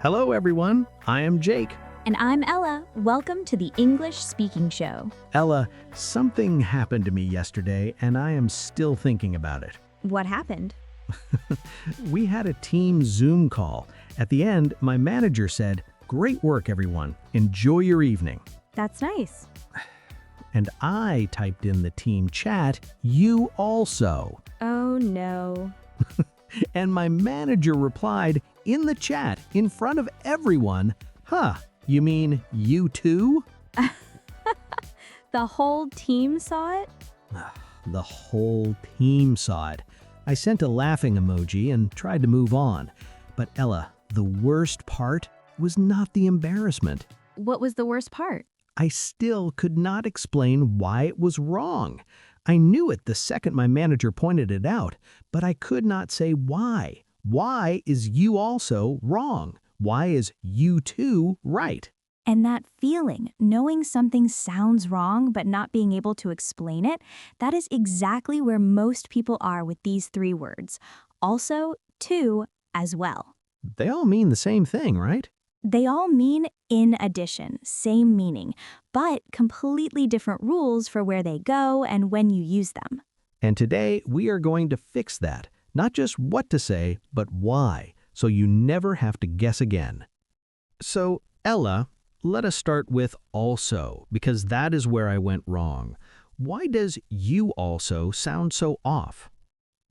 Hello, everyone. I am Jake. And I'm Ella. Welcome to the English Speaking Show. Ella, something happened to me yesterday, and I am still thinking about it. What happened? We had a team Zoom call. At the end, my manager said, "Great work, everyone. Enjoy your evening." That's nice. And I typed in the team chat, "You also." Oh no. And my manager replied in the chat in front of everyone, "Huh, you mean you too?" The whole team saw it? The whole team saw it. I sent a laughing emoji and tried to move on. But Ella, the worst part was not the embarrassment. What was the worst part? I still could not explain why it was wrong. I knew it the second my manager pointed it out, but I could not say why. Why is you also wrong? Why is you too right? And that feeling, knowing something sounds wrong but not being able to explain it, that is exactly where most people are with these three words. Also, too, as well. They all mean the same thing, right? They all mean in addition, same meaning, but completely different rules for where they go and when you use them. And today we are going to fix that. Not just what to say, but why, so you never have to guess again. So, Ella, let us start with also, because that is where I went wrong. Why does you also sound so off?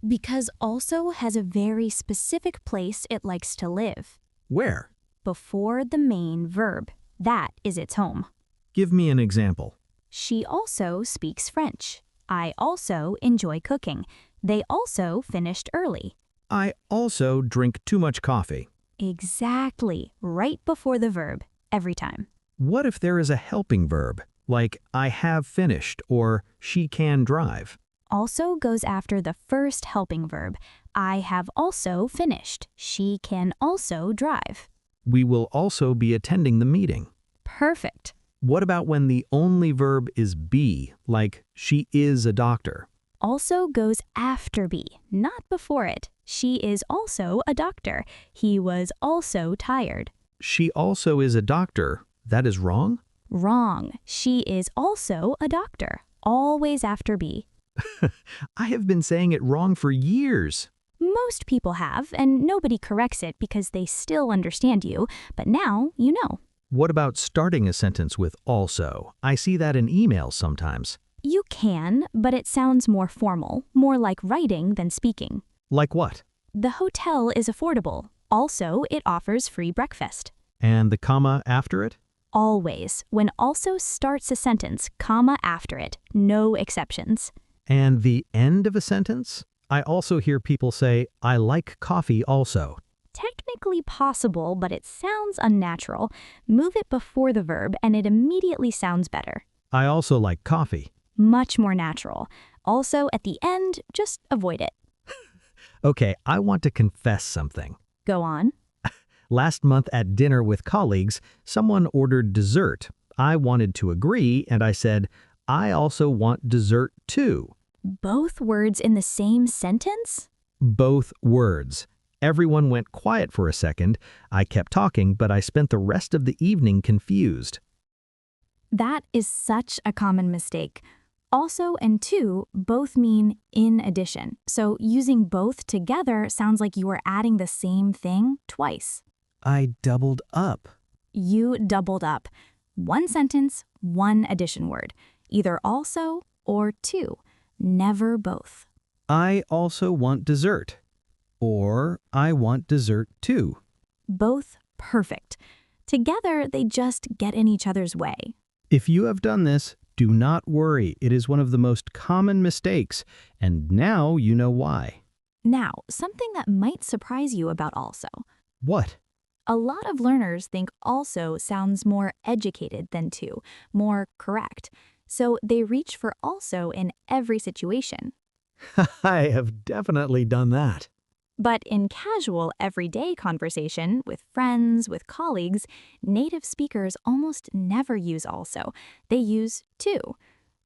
Because also has a very specific place it likes to live. Where? Before the main verb. That is its home. Give me an example. She also speaks French. I also enjoy cooking. They also finished early. I also drink too much coffee. Exactly, right before the verb, every time. What if there is a helping verb, like I have finished or she can drive? Also goes after the first helping verb. I have also finished. She can also drive. We will also be attending the meeting. Perfect. What about when the only verb is be, like she is a doctor? Also goes after be, not before it. She is also a doctor. He was also tired. She also is a doctor. That is wrong? Wrong. She is also a doctor. Always after be. I have been saying it wrong for years. Most people have, and nobody corrects it because they still understand you, but now you know. What about starting a sentence with also? I see that in emails sometimes. You can, but it sounds more formal, more like writing than speaking. Like what? The hotel is affordable. Also, it offers free breakfast. And the comma after it? Always. When also starts a sentence, comma after it. No exceptions. And the end of a sentence? I also hear people say, I like coffee also. Technically possible, but it sounds unnatural. Move it before the verb and it immediately sounds better. I also like coffee. Much more natural. Also, at the end, just avoid it. Okay, I want to confess something. Go on. Last month at dinner with colleagues, someone ordered dessert. I wanted to agree, and I said, I also want dessert too. Both words in the same sentence? Both words. Everyone went quiet for a second. I kept talking, but I spent the rest of the evening confused. That is such a common mistake. Also and to both mean in addition, so using both together sounds like you are adding the same thing twice. I doubled up. You doubled up. One sentence, one addition word. Either also or to. Never both. I also want dessert. Or I want dessert too. Both perfect. Together, they just get in each other's way. If you have done this, do not worry. It is one of the most common mistakes, and now you know why. Now, something that might surprise you about also. What? A lot of learners think also sounds more educated than to, more correct. So they reach for also in every situation. I have definitely done that. But in casual, everyday conversation with friends, with colleagues, native speakers almost never use also. They use to.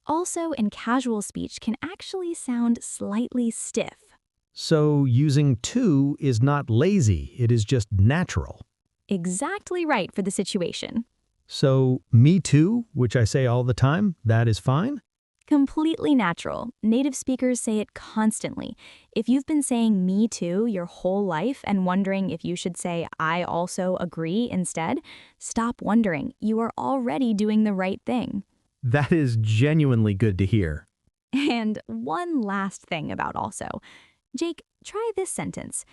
Also in casual speech can actually sound slightly stiff. So using to is not lazy, it is just natural. Exactly right for the situation. So, me too, which I say all the time, that is fine? Completely natural. Native speakers say it constantly. If you've been saying me too your whole life and wondering if you should say I also agree instead, stop wondering. You are already doing the right thing. That is genuinely good to hear. And one last thing about also. Jake, try this sentence.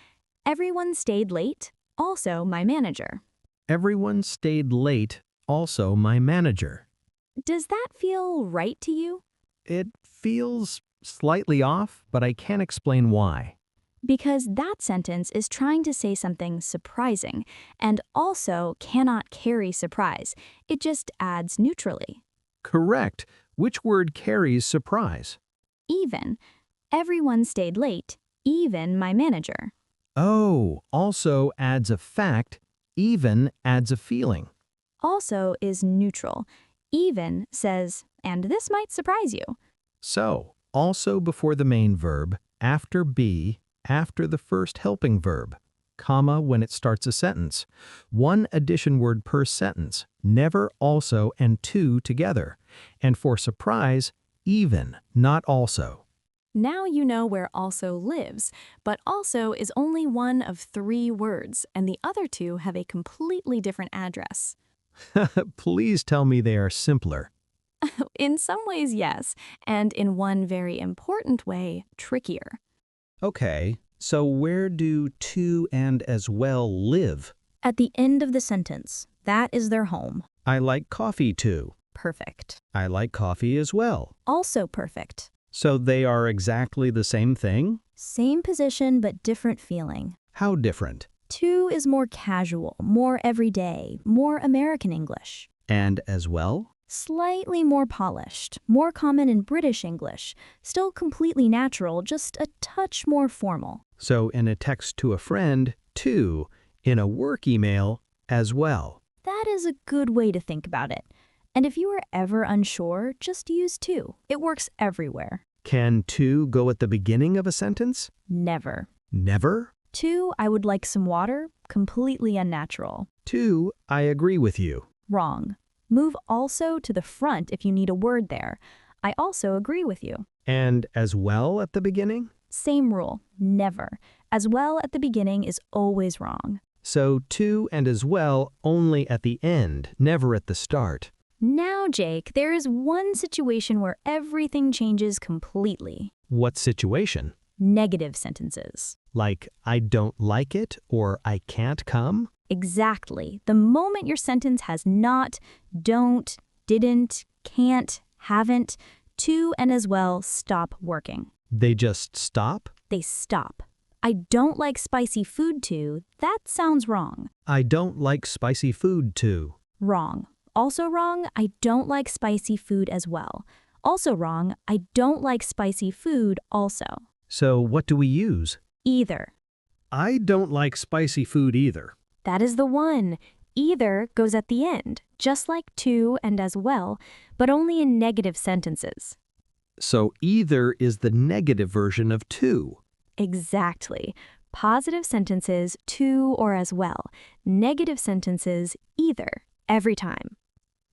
Everyone stayed late, also my manager. Everyone stayed late, also my manager. Does that feel right to you? It feels slightly off, but I can't explain why. Because that sentence is trying to say something surprising and also cannot carry surprise. It just adds neutrally. Correct. Which word carries surprise? Even. Everyone stayed late, even my manager. Oh, also adds a fact, even adds a feeling. Also is neutral. Even says, and this might surprise you. So, also before the main verb, after be, after the first helping verb, comma when it starts a sentence. One addition word per sentence, never also and to together. And for surprise, even, not also. Now you know where also lives, but also is only one of 3 words, and the other 2 have a completely different address. Please tell me they are simpler. In some ways, yes, and in one very important way, trickier. Okay, so where do to and as well live? At the end of the sentence, that is their home. I like coffee too. Perfect. I like coffee as well. Also perfect. So they are exactly the same thing? Same position but different feeling. How different? To is more casual, more everyday, more American English. And as well? Slightly more polished, more common in British English, still completely natural, just a touch more formal. So in a text to a friend, to. In a work email, as well. That is a good way to think about it. And if you are ever unsure, just use to. It works everywhere. Can to go at the beginning of a sentence? Never. Never? To, I would like some water, completely unnatural. To, I agree with you. Wrong. Move also to the front if you need a word there. I also agree with you. And as well at the beginning? Same rule. Never. As well at the beginning is always wrong. So to and as well only at the end, never at the start. Now, Jake, there is one situation where everything changes completely. What situation? Negative sentences. Like, I don't like it or I can't come? Exactly. The moment your sentence has not, don't, didn't, can't, haven't, to and as well stop working. They just stop? They stop. I don't like spicy food too. That sounds wrong. I don't like spicy food too. Wrong. Also wrong, I don't like spicy food as well. Also wrong, I don't like spicy food also. So what do we use? Either. I don't like spicy food either. That is the one. Either goes at the end, just like to and as well, but only in negative sentences. So either is the negative version of to. Exactly. Positive sentences, to or as well. Negative sentences, either, every time.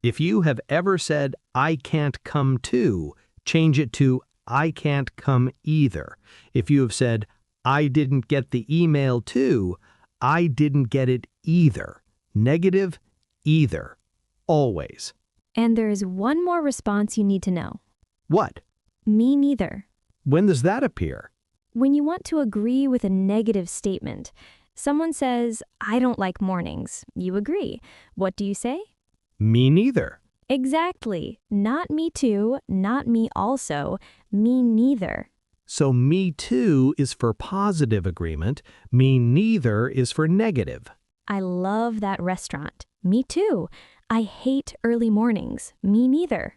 If you have ever said, I can't come to, change it to, I can't come either. If you have said, I didn't get the email too, I didn't get it either. Negative, either. Always. And there is one more response you need to know. What? Me neither. When does that appear? When you want to agree with a negative statement, someone says, I don't like mornings. You agree. What do you say? Me neither. Exactly. Not me too, not me also, me neither. So me too is for positive agreement, me neither is for negative. I love that restaurant. Me too. I hate early mornings. Me neither.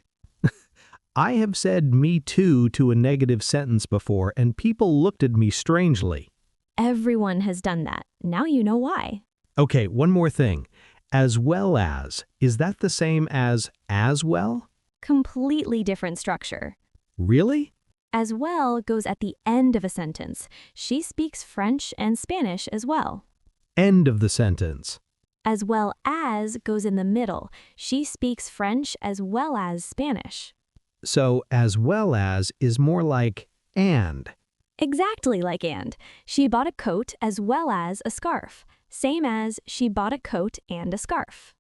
I have said me too to a negative sentence before and people looked at me strangely. Everyone has done that. Now you know why. Okay, one more thing. As well as, is that the same as well? Completely different structure. Really? As well goes at the end of a sentence. She speaks French and Spanish as well. End of the sentence. As well as goes in the middle. She speaks French as well as Spanish. So as well as is more like and. Exactly like and. She bought a coat as well as a scarf. Same as she bought a coat and a scarf.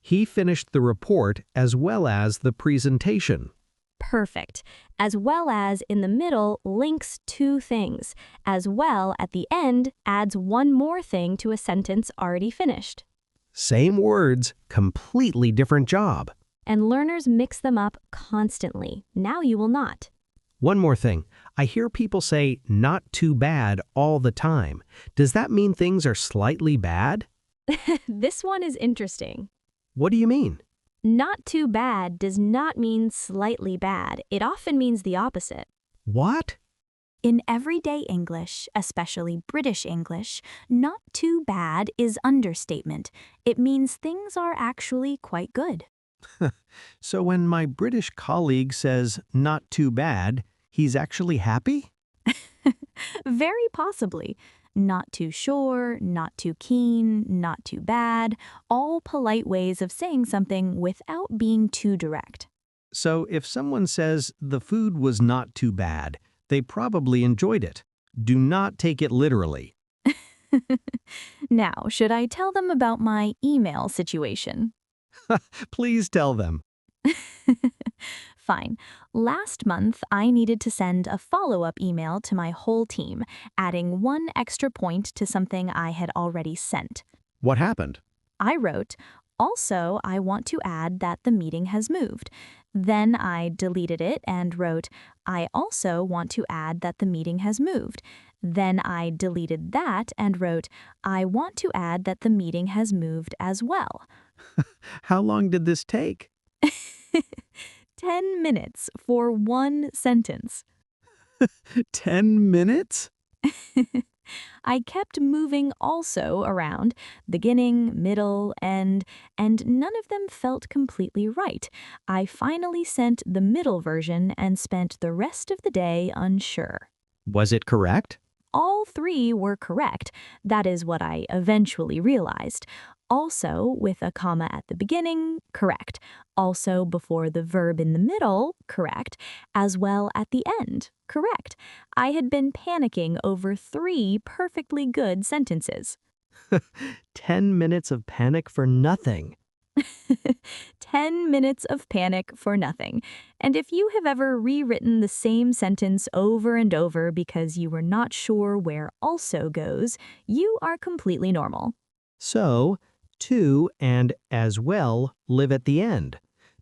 He finished the report as well as the presentation. Perfect. As well as in the middle links two things. As well at the end adds one more thing to a sentence already finished. Same words, completely different job. And learners mix them up constantly. Now you will not. One more thing. I hear people say not too bad all the time. Does that mean things are slightly bad? This one is interesting. What do you mean? Not too bad does not mean slightly bad. It often means the opposite. What? In everyday English, especially British English, not too bad is understatement. It means things are actually quite good. So when my British colleague says not too bad, he's actually happy? Very possibly. Not too sure, not too keen, not too bad, all polite ways of saying something without being too direct. So if someone says the food was not too bad, they probably enjoyed it. Do not take it literally. Now, should I tell them about my email situation? Please tell them. Fine. Last month, I needed to send a follow-up email to my whole team, adding one extra point to something I had already sent. What happened? I wrote, "Also, I want to add that the meeting has moved." Then I deleted it and wrote, "I also want to add that the meeting has moved." Then I deleted that and wrote, "I want to add that the meeting has moved as well." How long did this take? 10 minutes for one sentence. 10 minutes? I kept moving also around, beginning, middle, end, and none of them felt completely right. I finally sent the middle version and spent the rest of the day unsure. Was it correct? All three were correct. That is what I eventually realized. Also, with a comma at the beginning, correct. Also, before the verb in the middle, correct. As well at the end, correct. I had been panicking over three perfectly good sentences. 10 minutes of panic for nothing. 10 minutes of panic for nothing. And if you have ever rewritten the same sentence over and over because you were not sure where also goes, you are completely normal. So, to and as well live at the end.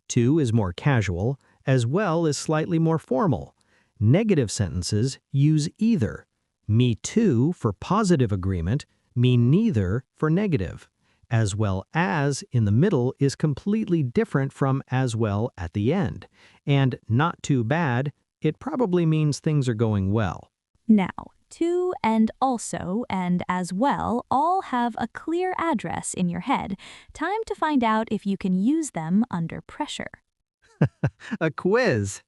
To is more casual, as well is slightly more formal. Negative sentences use either. Me too for positive agreement, me neither for negative. As well as in the middle is completely different from as well at the end. And not too bad, it probably means things are going well. Now, to and also and as well all have a clear address in your head. Time to find out if you can use them under pressure. A quiz.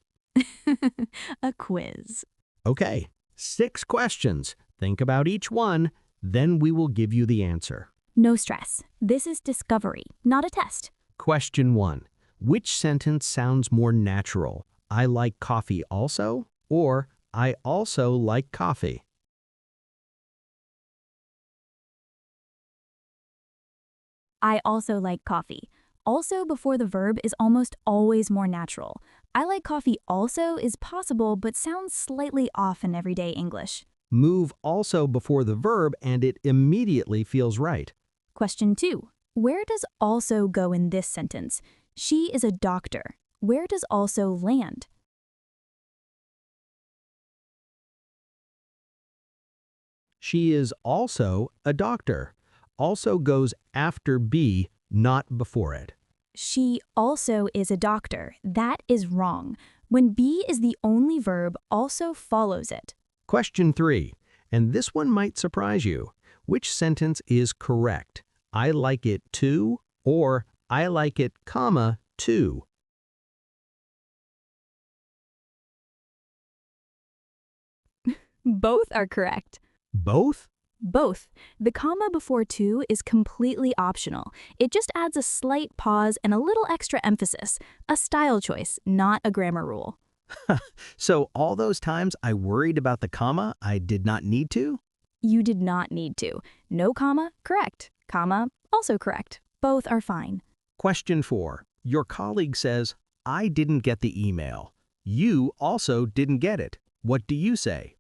A quiz. Okay, 6 questions. Think about each one, then we will give you the answer. No stress. This is discovery, not a test. Question 1. Which sentence sounds more natural? I like coffee also? Or I also like coffee? I also like coffee. Also before the verb is almost always more natural. I like coffee also is possible but sounds slightly off in everyday English. Move also before the verb and it immediately feels right. Question 2. Where does also go in this sentence? She is a doctor. Where does also land? She is also a doctor. Also goes after be, not before it. She also is a doctor. That is wrong. When be is the only verb, also follows it. Question 3. And this one might surprise you. Which sentence is correct? I like it too, or I like it, comma, too. Both are correct. Both? Both. The comma before to is completely optional. It just adds a slight pause and a little extra emphasis. A style choice, not a grammar rule. So all those times I worried about the comma, I did not need to? You did not need to. No comma, correct. Comma, also correct. Both are fine. Question 4. Your colleague says, I didn't get the email. You also didn't get it. What do you say?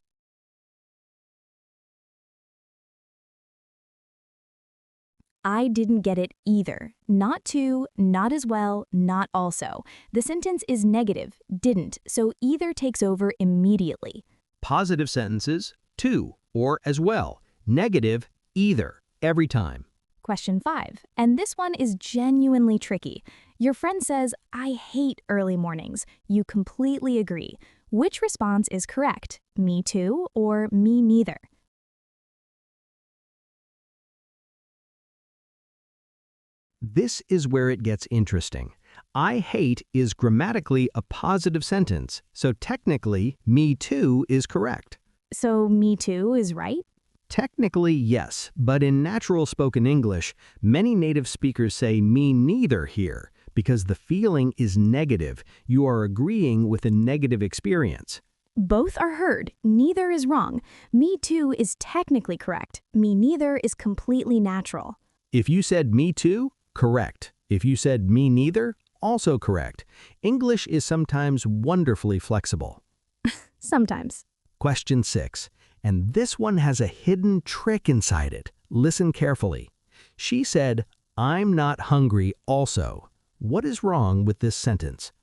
I didn't get it either. Not to, not as well, not also. The sentence is negative, didn't, so either takes over immediately. Positive sentences, to, or as well. Negative, either, every time. Question 5, and this one is genuinely tricky. Your friend says, I hate early mornings. You completely agree. Which response is correct? Me too or me neither? This is where it gets interesting. I hate is grammatically a positive sentence, so technically, me too is correct. So me too is right? Technically, yes, but in natural spoken English, many native speakers say me neither here because the feeling is negative. You are agreeing with a negative experience. Both are heard. Neither is wrong. Me too is technically correct. Me neither is completely natural. If you said me too, correct. If you said me neither, also correct. English is sometimes wonderfully flexible. Sometimes. Question 6. And this one has a hidden trick inside it. Listen carefully. She said, I'm not hungry also. What is wrong with this sentence?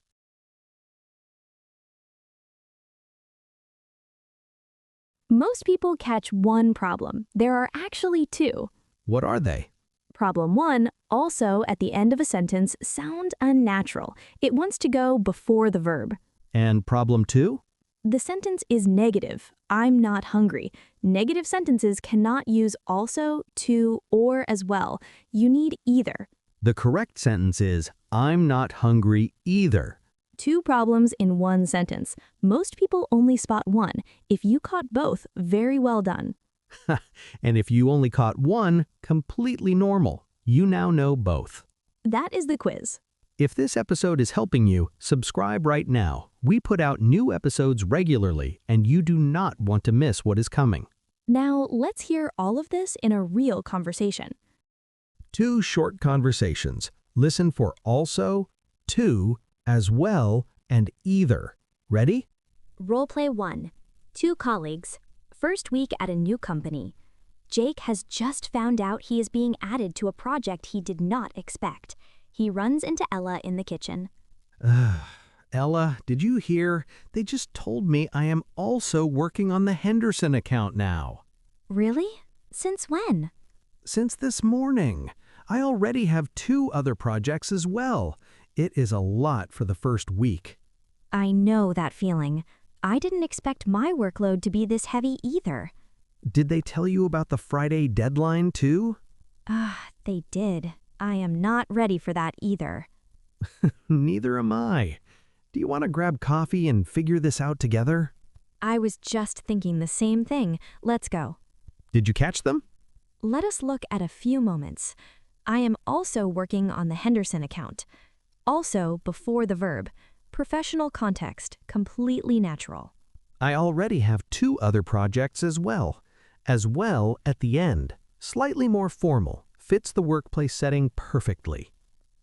Most people catch one problem. There are actually two. What are they? Problem 1, also at the end of a sentence, sound unnatural. It wants to go before the verb. And problem 2? The sentence is negative. I'm not hungry. Negative sentences cannot use also, to, or as well. You need either. The correct sentence is, I'm not hungry either. Two problems in one sentence. Most people only spot one. If you caught both, very well done. And if you only caught one, completely normal. You now know both. That is the quiz. If this episode is helping you, subscribe right now. We put out new episodes regularly, and you do not want to miss what is coming. Now, let's hear all of this in a real conversation. 2 short conversations. Listen for also, to, as well, and either. Ready? Roleplay 1. 2 colleagues. First week at a new company. Jake has just found out he is being added to a project he did not expect. He runs into Ella in the kitchen. Ella, did you hear? They just told me I am also working on the Henderson account now. Really? Since when? Since this morning. I already have 2 other projects as well. It is a lot for the first week. I know that feeling. I didn't expect my workload to be this heavy either. Did they tell you about the Friday deadline too? They did. I am not ready for that either. Neither am I. Do you want to grab coffee and figure this out together? I was just thinking the same thing. Let's go. Did you catch them? Let us look at a few moments. I am also working on the Henderson account. Also before the verb. Professional context, completely natural. I already have 2 other projects as well. As well at the end. Slightly more formal. Fits the workplace setting perfectly.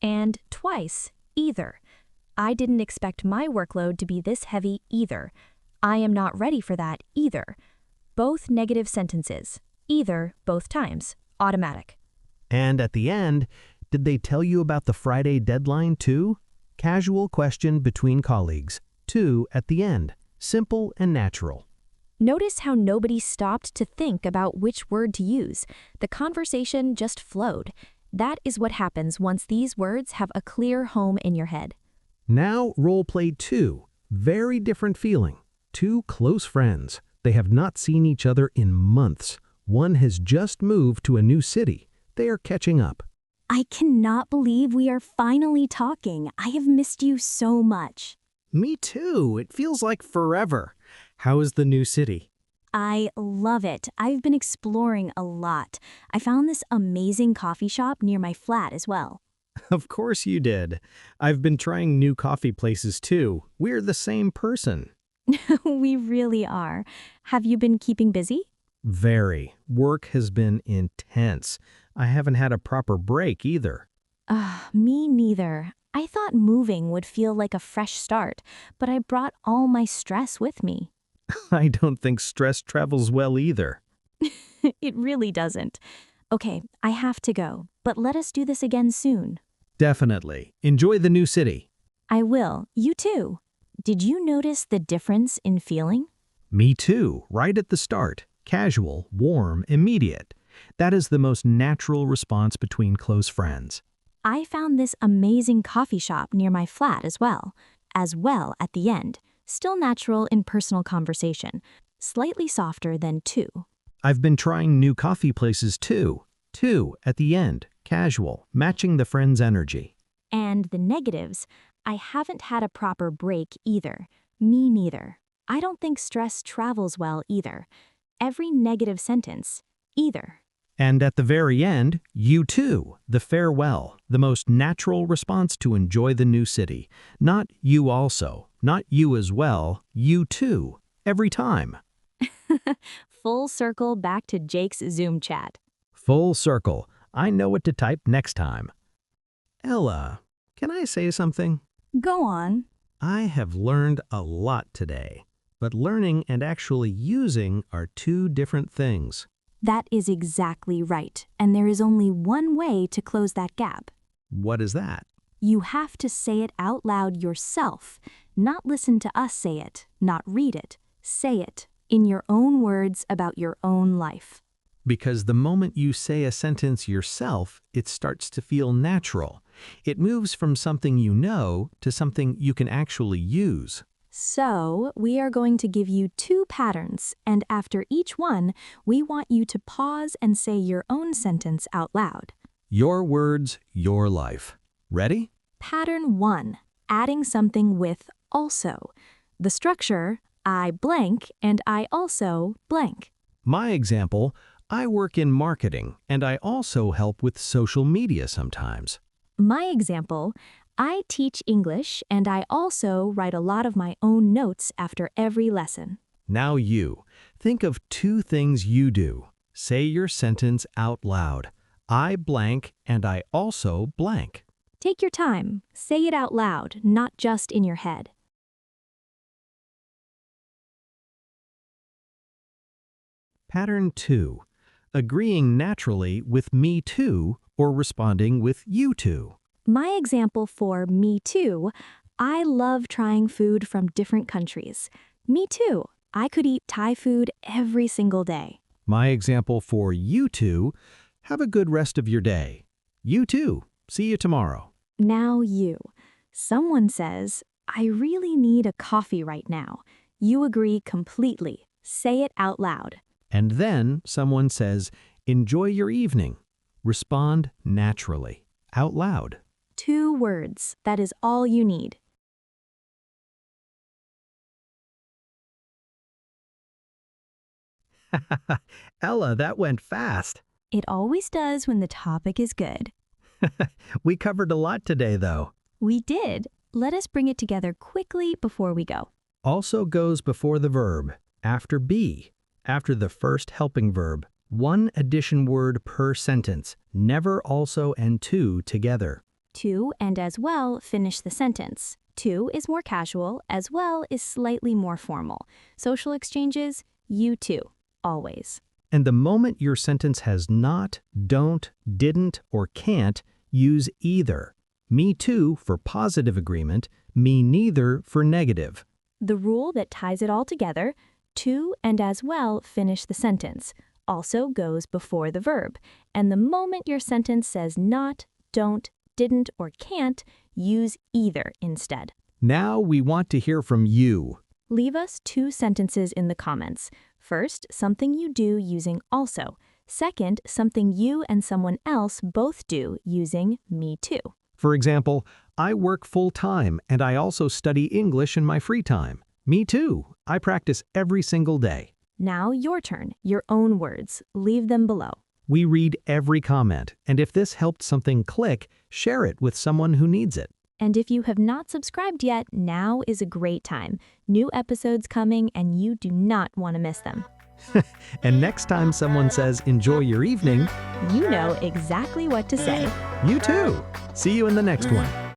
And twice, either. I didn't expect my workload to be this heavy either. I am not ready for that either. Both negative sentences. Either, both times. Automatic. And at the end, did they tell you about the Friday deadline too? Casual question between colleagues. 2 at the end. Simple and natural. Notice how nobody stopped to think about which word to use. The conversation just flowed. That is what happens once these words have a clear home in your head. Now role play 2. Very different feeling. 2 close friends. They have not seen each other in months. One has just moved to a new city. They are catching up. I cannot believe we are finally talking. I have missed you so much. Me too. It feels like forever. How is the new city? I love it. I've been exploring a lot. I found this amazing coffee shop near my flat as well. Of course you did. I've been trying new coffee places too. We're the same person. We really are. Have you been keeping busy? Very. Work has been intense. I haven't had a proper break either. Me neither. I thought moving would feel like a fresh start, but I brought all my stress with me. I don't think stress travels well either. It really doesn't. Okay, I have to go, but let us do this again soon. Definitely. Enjoy the new city. I will. You too. Did you notice the difference in feeling? Me too, right at the start. Casual, warm, immediate. That is the most natural response between close friends. I found this amazing coffee shop near my flat as well at the end, still natural in personal conversation, slightly softer than two. I've been trying new coffee places too. Two, at the end, casual, matching the friend's energy. And the negatives, I haven't had a proper break either. Me neither. I don't think stress travels well either. Every negative sentence, either. And at the very end, you too, the farewell, the most natural response to enjoy the new city. Not you also, not you as well, you too, every time. Full circle back to Jake's Zoom chat. Full circle. I know what to type next time. Ella, can I say something? Go on. I have learned a lot today, but learning and actually using are two different things. That is exactly right, and there is only one way to close that gap. What is that? You have to say it out loud yourself, not listen to us say it, not read it. Say it in your own words about your own life. Because the moment you say a sentence yourself, it starts to feel natural. It moves from something you know to something you can actually use. So, we are going to give you two patterns, and after each one, we want you to pause and say your own sentence out loud. Your words, your life. Ready? Pattern 1. Adding something with also. The structure, I blank and I also blank. My example, I work in marketing and I also help with social media sometimes. My example, I teach English and I also write a lot of my own notes after every lesson. Now you. Think of two things you do. Say your sentence out loud. I blank and I also blank. Take your time. Say it out loud, not just in your head. Pattern 2. Agreeing naturally with me too or responding with you too. My example for me too, I love trying food from different countries. Me too. I could eat Thai food every single day. My example for you too, have a good rest of your day. You too. See you tomorrow. Now you. Someone says, I really need a coffee right now. You agree completely. Say it out loud. And then someone says, enjoy your evening. Respond naturally, out loud. 2 words. That is all you need. Ella, that went fast. It always does when the topic is good. We covered a lot today, though. We did. Let us bring it together quickly before we go. Also goes before the verb, after be, after the first helping verb. 1 addition word per sentence, never also and to together. To and as well finish the sentence. To is more casual, as well is slightly more formal. Social exchanges, you too, always. And the moment your sentence has not, don't, didn't, or can't, use either. Me too for positive agreement, me neither for negative. The rule that ties it all together, to and as well finish the sentence, also goes before the verb. And the moment your sentence says not, don't, didn't, or can't, use either instead. Now we want to hear from you. Leave us 2 sentences in the comments. First, something you do using also. Second, something you and someone else both do using me too. For example, I work full-time and I also study English in my free time. Me too. I practice every single day. Now your turn, your own words. Leave them below. We read every comment, and if this helped something click, share it with someone who needs it. And if you have not subscribed yet, now is a great time. New episodes coming and you do not want to miss them. And next time someone says, enjoy your evening, You know exactly what to say. you too. See you in the next one.